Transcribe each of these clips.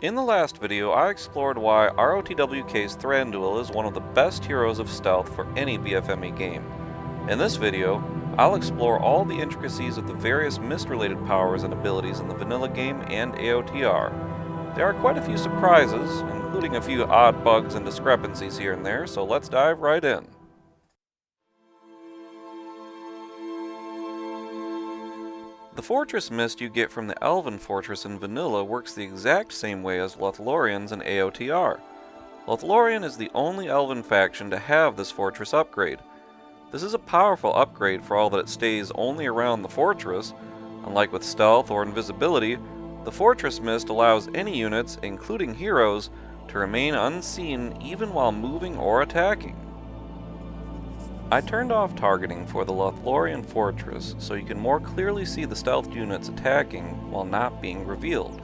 In the last video, I explored why ROTWK's Thranduil is one of the best heroes of stealth for any BFME game. In this video, I'll explore all the intricacies of the various mist-related powers and abilities in the vanilla game and AOTR. There are quite a few surprises, including a few odd bugs and discrepancies here and there, so let's dive right in. The fortress mist you get from the Elven Fortress in vanilla works the exact same way as Lothlorien's in AOTR. Lothlorien is the only Elven faction to have this fortress upgrade. This is a powerful upgrade for all that it stays only around the fortress. Unlike with stealth or invisibility, the fortress mist allows any units, including heroes, to remain unseen even while moving or attacking. I turned off targeting for the Lothlorien fortress so you can more clearly see the stealth units attacking while not being revealed.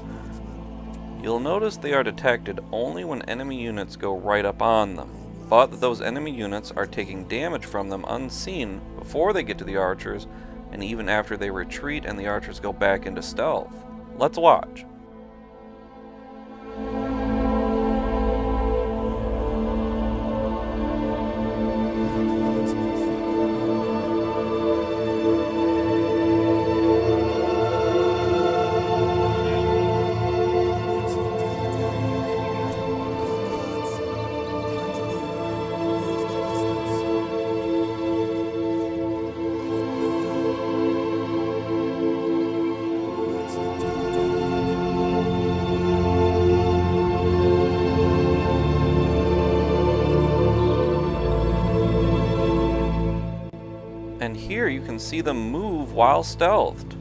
You'll notice they are detected only when enemy units go right up on them, but that those enemy units are taking damage from them unseen before they get to the archers and even after they retreat and the archers go back into stealth. Let's watch. And here you can see them move while stealthed.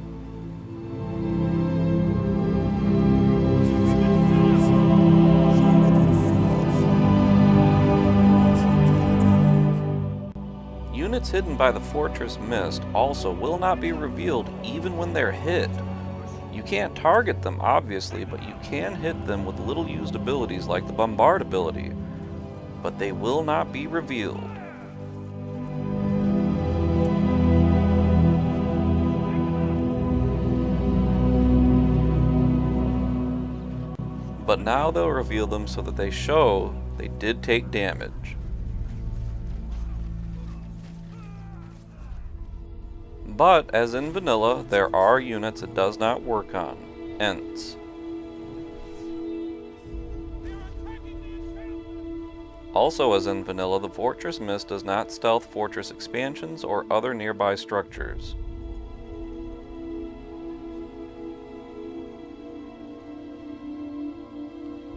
Units hidden by the fortress mist also will not be revealed even when they're hit. You can't target them, obviously, but you can hit them with little used abilities like the bombard ability. But they will not be revealed. But now they'll reveal them so that they show they did take damage. But, as in vanilla, there are units it does not work on. Ents. Also, as in vanilla, the Fortress Mist does not stealth fortress expansions or other nearby structures.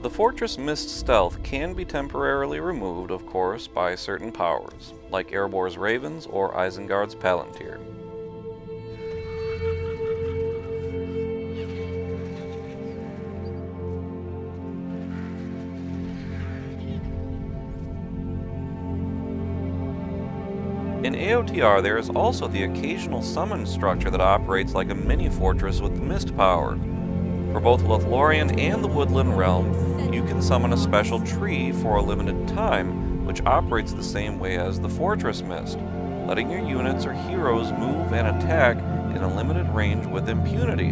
The Fortress Mist stealth can be temporarily removed, of course, by certain powers, like Erebor's Ravens or Isengard's Palantir. In AOTR, there is also the occasional summon structure that operates like a mini-fortress with mist power. For both Lothlorien and the Woodland Realm, you can summon a special tree for a limited time, which operates the same way as the Fortress Mist, letting your units or heroes move and attack in a limited range with impunity.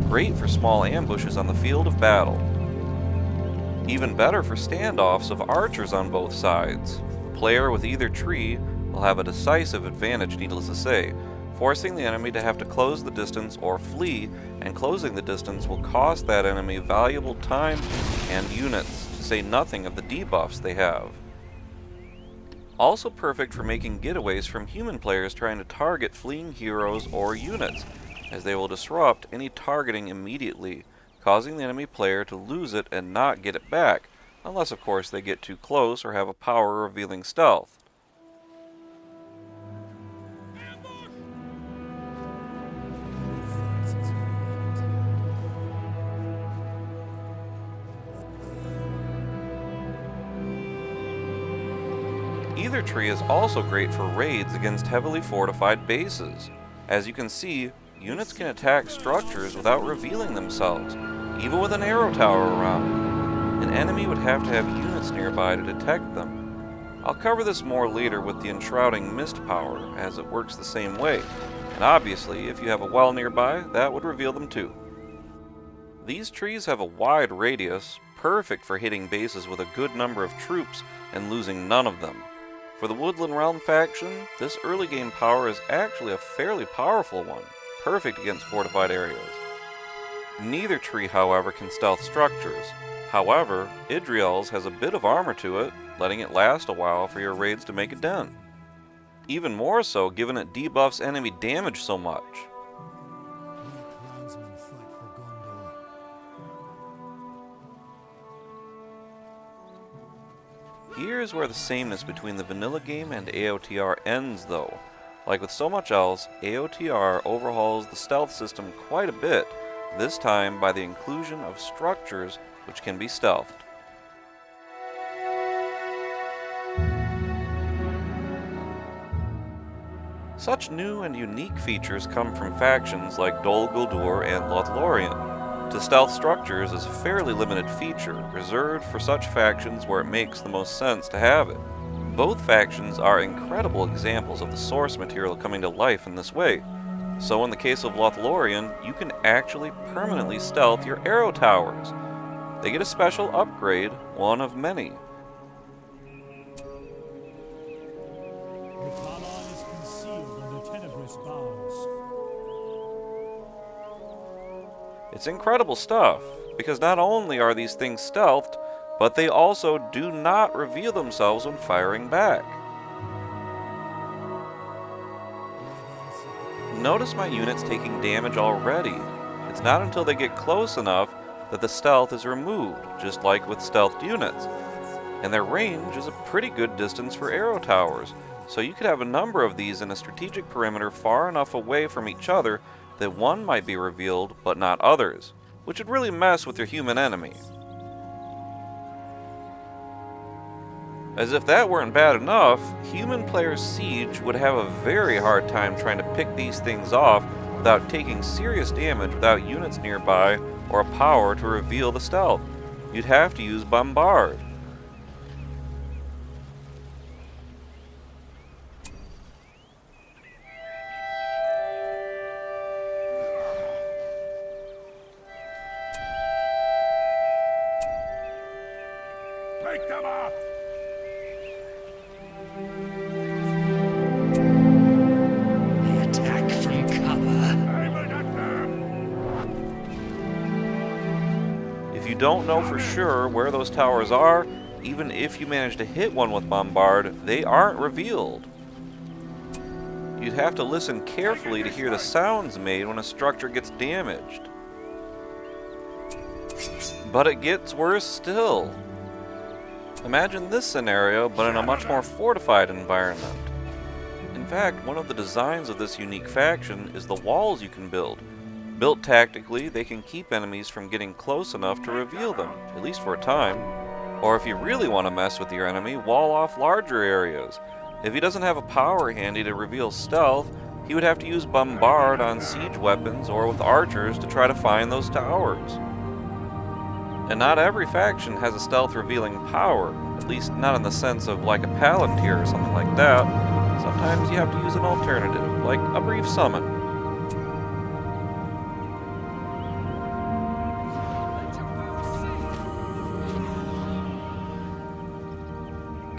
Great for small ambushes on the field of battle. Even better for standoffs of archers on both sides. A player with either tree will have a decisive advantage, needless to say, forcing the enemy to have to close the distance or flee, and closing the distance will cost that enemy valuable time and units, to say nothing of the debuffs they have. Also perfect for making getaways from human players trying to target fleeing heroes or units, as they will disrupt any targeting immediately, causing the enemy player to lose it and not get it back, unless of course they get too close or have a power revealing stealth. Either tree is also great for raids against heavily fortified bases. As you can see, units can attack structures without revealing themselves, even with an arrow tower around. An enemy would have to have units nearby to detect them. I'll cover this more later with the enshrouding mist power, as it works the same way, and obviously if you have a well nearby, that would reveal them too. These trees have a wide radius, perfect for hitting bases with a good number of troops and losing none of them. For the Woodland Realm faction, this early game power is actually a fairly powerful one, perfect against fortified areas. Neither tree, however, can stealth structures. However, Idriel's has a bit of armor to it, letting it last a while for your raids to make a dent. Even more so given it debuffs enemy damage so much. Here's where the sameness between the vanilla game and AOTR ends though. Like with so much else, AOTR overhauls the stealth system quite a bit, this time by the inclusion of structures which can be stealthed. Such new and unique features come from factions like Dol Guldur and Lothlorien. To stealth structures is a fairly limited feature, reserved for such factions where it makes the most sense to have it. Both factions are incredible examples of the source material coming to life in this way. So in the case of Lothlorien, you can actually permanently stealth your arrow towers. They get a special upgrade, one of many. It's incredible stuff, because not only are these things stealthed, but they also do not reveal themselves when firing back. Notice my units taking damage already. It's not until they get close enough that the stealth is removed, just like with stealthed units. And their range is a pretty good distance for arrow towers, so you could have a number of these in a strategic perimeter far enough away from each other that one might be revealed but not others, which would really mess with your human enemy. As if that weren't bad enough, human players Siege would have a very hard time trying to pick these things off without taking serious damage without units nearby or a power to reveal the stealth. You'd have to use Bombard. Take them up! They attack from cover. Aiming at them! If you don't know for sure where those towers are, even if you manage to hit one with Bombard, they aren't revealed. You'd have to listen carefully to hear the sounds made when a structure gets damaged. But it gets worse still. Imagine this scenario, but in a much more fortified environment. In fact, one of the designs of this unique faction is the walls you can build. Built tactically, they can keep enemies from getting close enough to reveal them, at least for a time. Or if you really want to mess with your enemy, wall off larger areas. If he doesn't have a power handy to reveal stealth, he would have to use Bombard on siege weapons or with archers to try to find those towers. And not every faction has a stealth revealing power, at least not in the sense of like a Palantir or something like that. Sometimes you have to use an alternative, like a brief summon.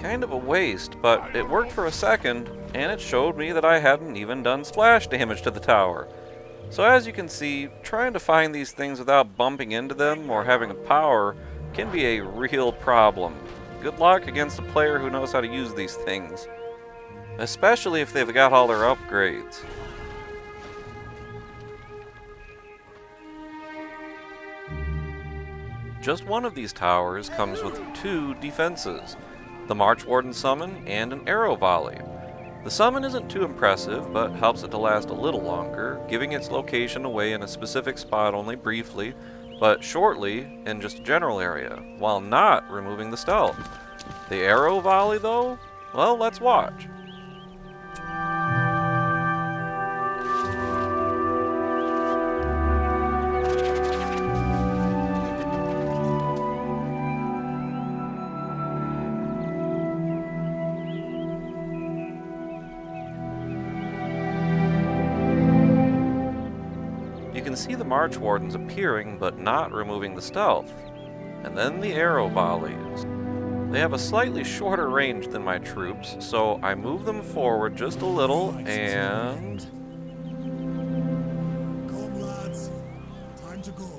Kind of a waste, but it worked for a second, and it showed me that I hadn't even done splash damage to the tower. So as you can see, trying to find these things without bumping into them or having a power can be a real problem. Good luck against a player who knows how to use these things, especially if they've got all their upgrades. Just one of these towers comes with 2 defenses, the Marchwarden summon and an arrow volley. The summon isn't too impressive, but helps it to last a little longer, giving its location away in a specific spot only briefly, but shortly in just a general area, while not removing the stealth. The arrow volley though? Well, let's watch. You can see the Marchwardens appearing but not removing the stealth. And then the arrow volleys. They have a slightly shorter range than my troops, so I move them forward just a little and... Come, lads. Time to go.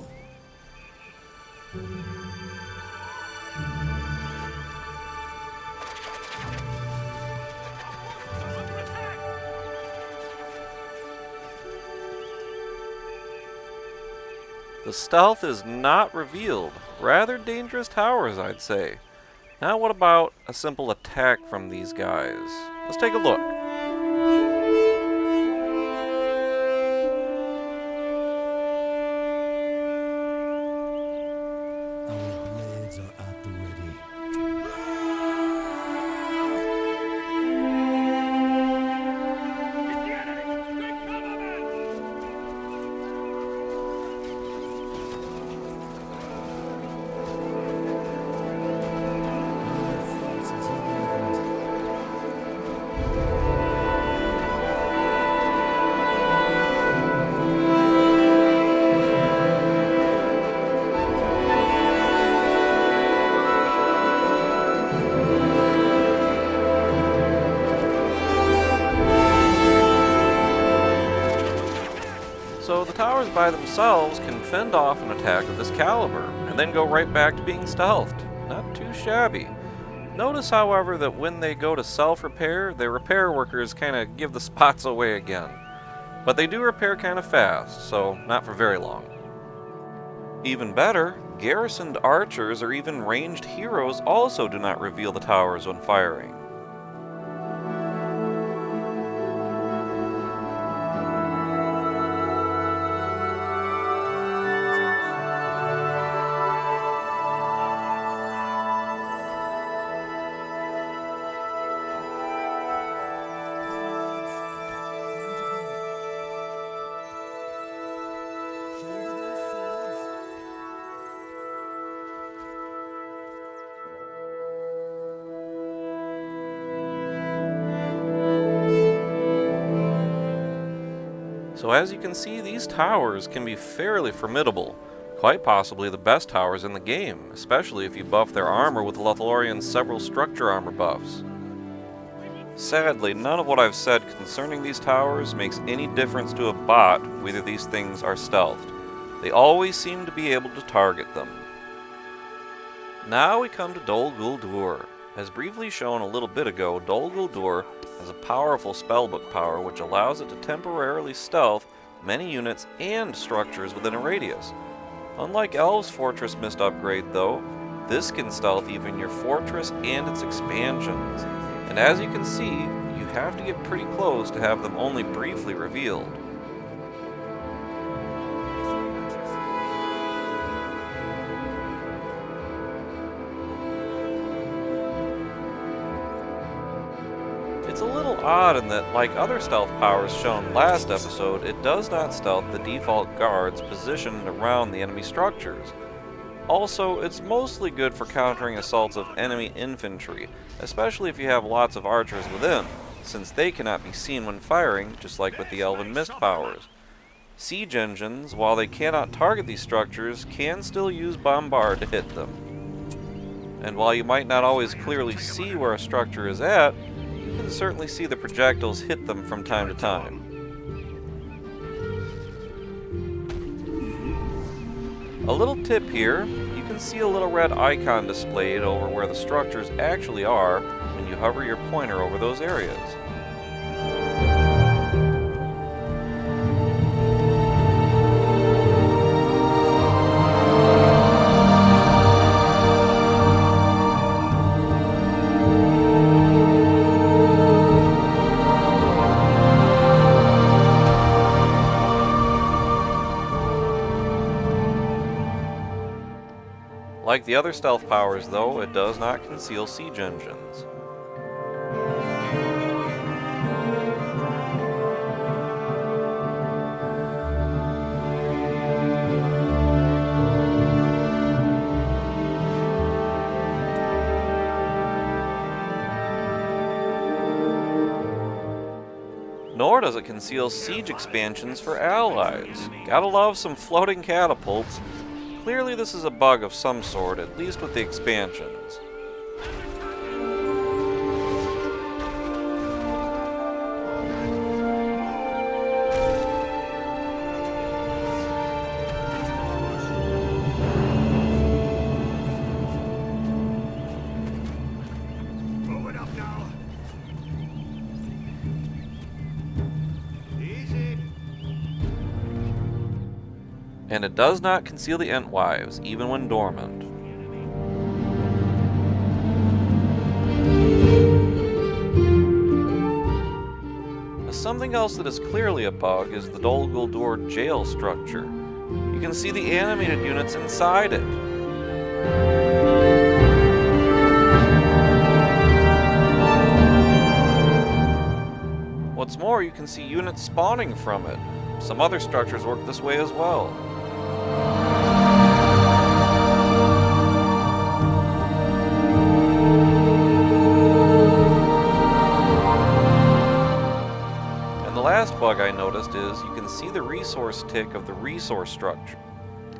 The stealth is not revealed. Rather dangerous towers, I'd say. Now what about a simple attack from these guys? Let's take a look. Our blades are at the ready. It's the enemy! Take cover, men! So the towers by themselves can fend off an attack of this caliber, and then go right back to being stealthed. Not too shabby. Notice, however, that when they go to self-repair, their repair workers kind of give the spots away again. But they do repair kind of fast, so not for very long. Even better, garrisoned archers or even ranged heroes also do not reveal the towers when firing. So as you can see, these towers can be fairly formidable, quite possibly the best towers in the game, especially if you buff their armor with Lothlorien's several structure armor buffs. Sadly, none of what I've said concerning these towers makes any difference to a bot whether these things are stealthed. They always seem to be able to target them. Now we come to Dol Guldur. As briefly shown a little bit ago, Dol Guldur has a powerful spellbook power which allows it to temporarily stealth many units and structures within a radius. Unlike Elves' Fortress Mist upgrade though, this can stealth even your fortress and its expansions. And as you can see, you have to get pretty close to have them only briefly revealed. It's a little odd in that, like other stealth powers shown last episode, it does not stealth the default guards positioned around the enemy structures. Also, it's mostly good for countering assaults of enemy infantry, especially if you have lots of archers within, since they cannot be seen when firing, just like with the Elven Mist powers. Siege engines, while they cannot target these structures, can still use bombard to hit them. And while you might not always clearly see where a structure is at, you can certainly see the projectiles hit them from time to time. A little tip here, you can see a little red icon displayed over where the structures actually are when you hover your pointer over those areas. Like the other stealth powers though, it does not conceal siege engines. Nor nor does it conceal siege expansions for allies. Gotta love some floating catapults. Clearly this is a bug of some sort, at least with the expansions. Move it up now. Easy. And it does not conceal the Entwives, even when dormant. Something else that is clearly a bug is the Dol Guldur jail structure. You can see the animated units inside it. What's more, you can see units spawning from it. Some other structures work this way as well. And the last bug I noticed is you can see the resource tick of the resource structure.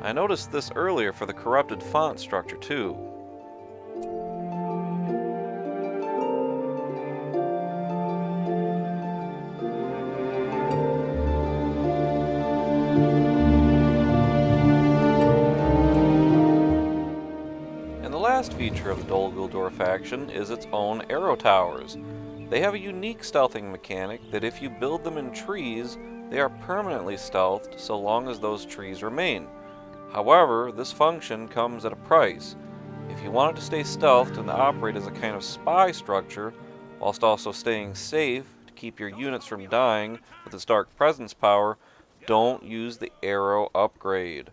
I noticed this earlier for the corrupted font structure too. The last feature of the Dol Guldur faction is its own arrow towers. They have a unique stealthing mechanic that if you build them in trees, they are permanently stealthed so long as those trees remain. However, this function comes at a price. If you want it to stay stealthed and operate as a kind of spy structure, whilst also staying safe to keep your units from dying with its dark presence power, don't use the arrow upgrade.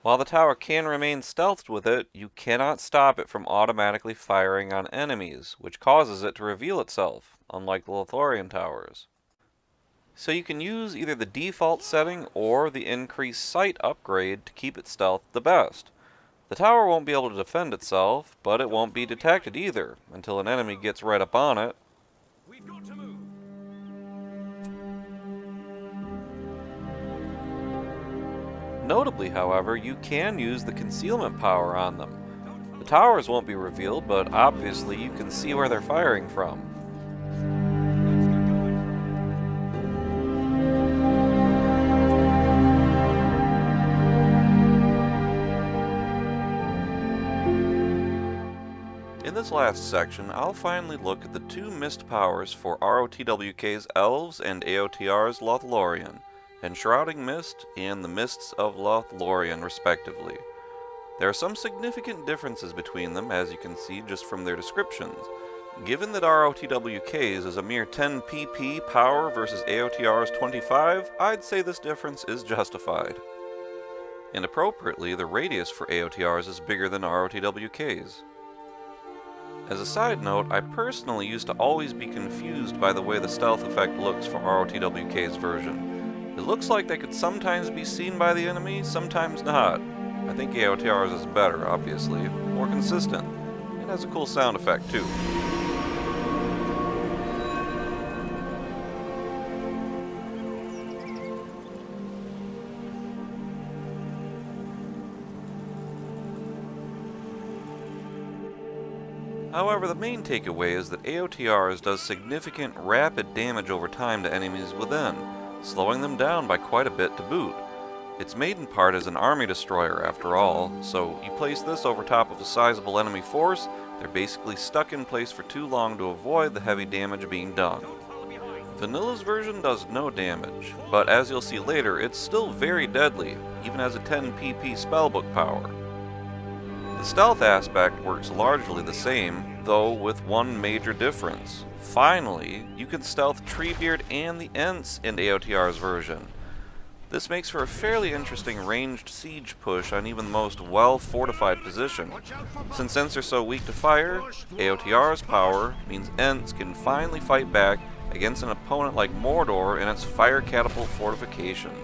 While the tower can remain stealthed with it, you cannot stop it from automatically firing on enemies, which causes it to reveal itself, unlike the Lothlorien towers. So you can use either the default setting or the increased sight upgrade to keep it stealthed the best. The tower won't be able to defend itself, but it won't be detected either, until an enemy gets right up on it. We've got to move. Notably, however, you can use the concealment power on them. The towers won't be revealed, but obviously you can see where they're firing from. In this last section, I'll finally look at the two mist powers for ROTWK's Elves and AOTR's Lothlorien, Enshrouding Mist and the Mists of Lothlorien, respectively. There are some significant differences between them, as you can see just from their descriptions. Given that ROTWK's is a mere 10 pp power versus AOTR's 25, I'd say this difference is justified. And appropriately, the radius for AOTR's is bigger than ROTWK's. As a side note, I personally used to always be confused by the way the stealth effect looks for ROTWK's version. It looks like they could sometimes be seen by the enemy, sometimes not. I think AOTR's is better, obviously, more consistent. It has a cool sound effect too. However, the main takeaway is that AOTR's does significant rapid damage over time to enemies within, slowing them down by quite a bit to boot. It's made in part as an army destroyer after all, so you place this over top of a sizable enemy force, they're basically stuck in place for too long to avoid the heavy damage being done. Vanilla's version does no damage, but as you'll see later, it's still very deadly, even as a 10 pp spellbook power. The stealth aspect works largely the same, though with one major difference. Finally, you can stealth Treebeard and the Ents in AOTR's version. This makes for a fairly interesting ranged siege push on even the most well-fortified position. Since Ents are so weak to fire, AOTR's power means Ents can finally fight back against an opponent like Mordor in its fire catapult fortifications.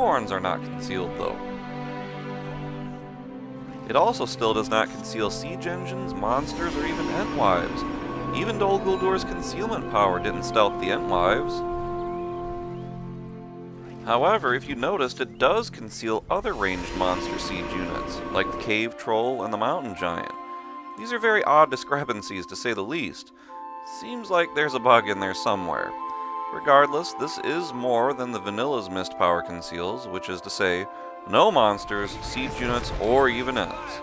thorns are not concealed though. It also still does not conceal siege engines, monsters, or even Entwives. Even Dol Guldur's concealment power didn't stealth the Entwives. However, if you noticed, it does conceal other ranged monster siege units, like the Cave Troll and the Mountain Giant. These are very odd discrepancies, to say the least. Seems like there's a bug in there somewhere. Regardless, this is more than the vanilla's mist power conceals, which is to say, no monsters, siege units, or even Ents.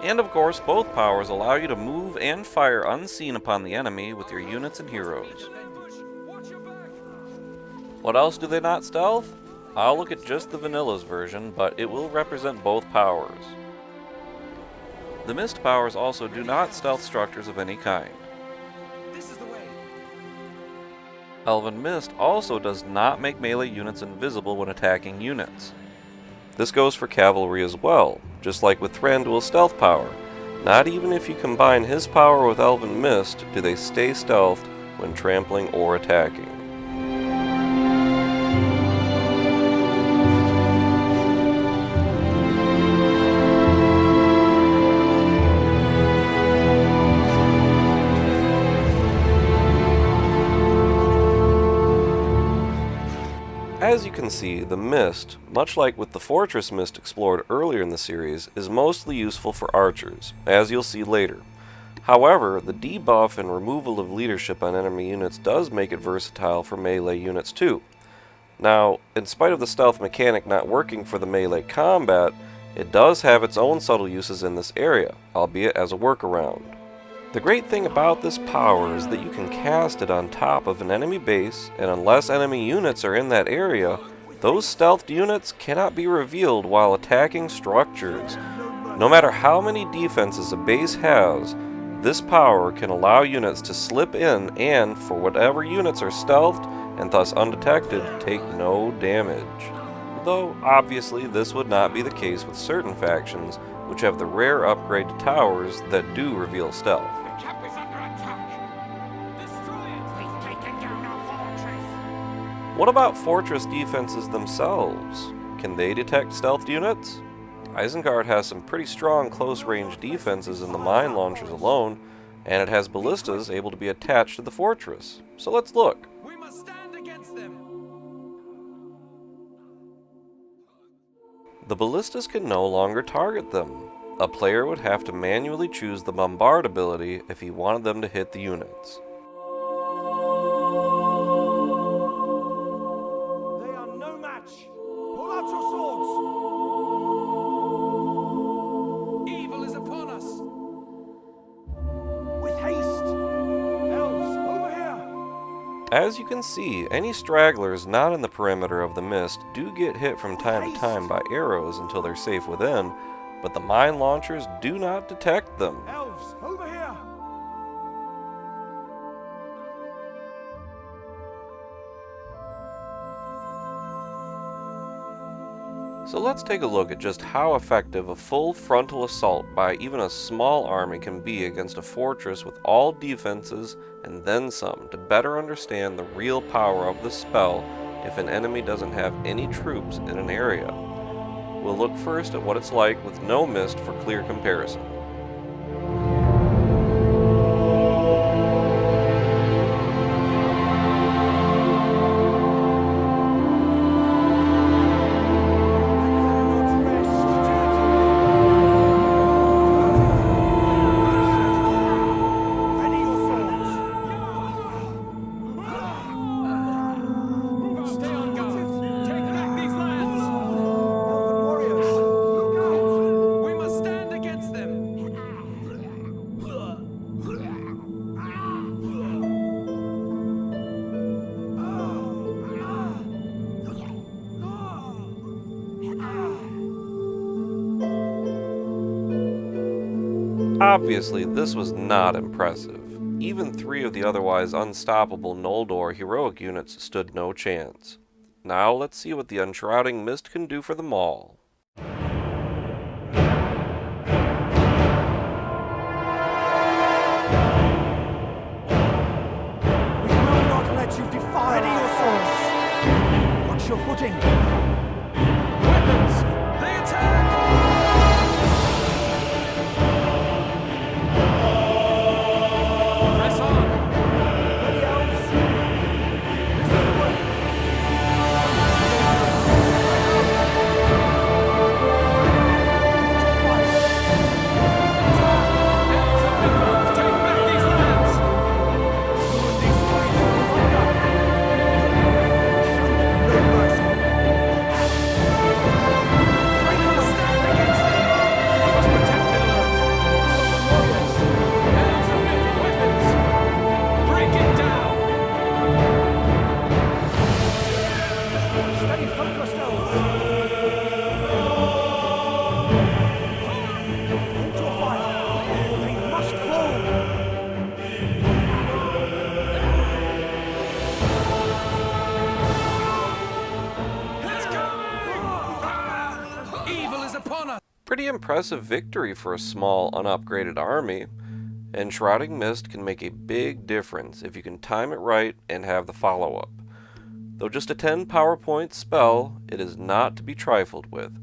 And of course, both powers allow you to move and fire unseen upon the enemy with your units and heroes. What else do they not stealth? I'll look at just the vanilla's version, but it will represent both powers. The mist powers also do not stealth structures of any kind. This is the way. Elven Mist also does not make melee units invisible when attacking units. This goes for cavalry as well, just like with Thranduil's stealth power. Not even if you combine his power with Elven Mist do they stay stealthed when trampling or attacking. As you can see, the Mist, much like with the Fortress Mist explored earlier in the series, is mostly useful for archers, as you'll see later. However, the debuff and removal of leadership on enemy units does make it versatile for melee units too. Now, in spite of the stealth mechanic not working for the melee combat, it does have its own subtle uses in this area, albeit as a workaround. The great thing about this power is that you can cast it on top of an enemy base, and unless enemy units are in that area, those stealthed units cannot be revealed while attacking structures. No matter how many defenses a base has, this power can allow units to slip in and, for whatever units are stealthed and thus undetected, take no damage. Though, obviously, this would not be the case with certain factions, which have the rare upgrade to towers that do reveal stealth. The camp is under attack. Destroy it. We've taken down our fortress. What about fortress defenses themselves? Can they detect stealthed units? Isengard has some pretty strong close-range defenses in the mine launchers alone, and it has ballistas able to be attached to the fortress. So let's look. We must stand against them. The ballistas can no longer target them. A player would have to manually choose the bombard ability if he wanted them to hit the units. They are no match. Pull out your swords. Evil is upon us. With haste. Elves, over here. As you can see, any stragglers not in the perimeter of the mist do get hit from time to time by arrows until they're safe within, but the mine launchers do not detect them. Elves, over here. So let's take a look at just how effective a full frontal assault by even a small army can be against a fortress with all defenses and then some to better understand the real power of the spell if an enemy doesn't have any troops in an area. We'll look first at what it's like with no mist for clear comparison. Ready your swords. Stay on guard. Take back these lands. Elven warriors, look out. We must stand against them. Obviously, this was not impressive. Even 3 of the otherwise unstoppable Noldor heroic units stood no chance. Now let's see what the Enshrouding Mist can do for them all. We your footing. Weapons! They attack! Press on! Ready, elves? This is the way. Elves of Midgard, take back these lands! Ruin these streets with thunder. Show them no mercy. Break the stand against them! We must protect Middle-earth! Warriors, Elves of Midgard, weapons! Break it down! stay focused, elves. Hold your fire. They must fall. It's coming! Evil is upon us! Pretty impressive victory for a small, unupgraded army, and Shrouding Mist can make a big difference if you can time it right and have the follow-up. Though just a 10 power point spell, it is not to be trifled with,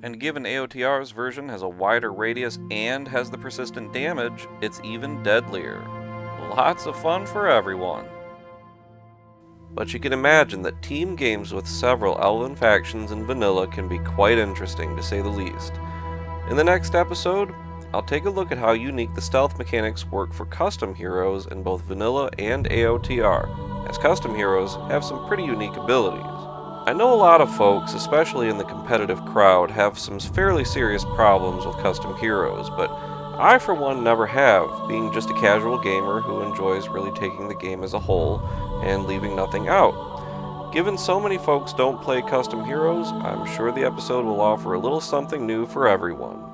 and given AOTR's version has a wider radius and has the persistent damage, it's even deadlier. Lots of fun for everyone. But you can imagine that team games with several elven factions in vanilla can be quite interesting, to say the least. In the next episode, I'll take a look at how unique the stealth mechanics work for custom heroes in both vanilla and AOTR, as custom heroes have some pretty unique abilities. I know a lot of folks, especially in the competitive crowd, have some fairly serious problems with custom heroes, but I for one never have, being just a casual gamer who enjoys really taking the game as a whole and leaving nothing out. Given so many folks don't play custom heroes, I'm sure the episode will offer a little something new for everyone.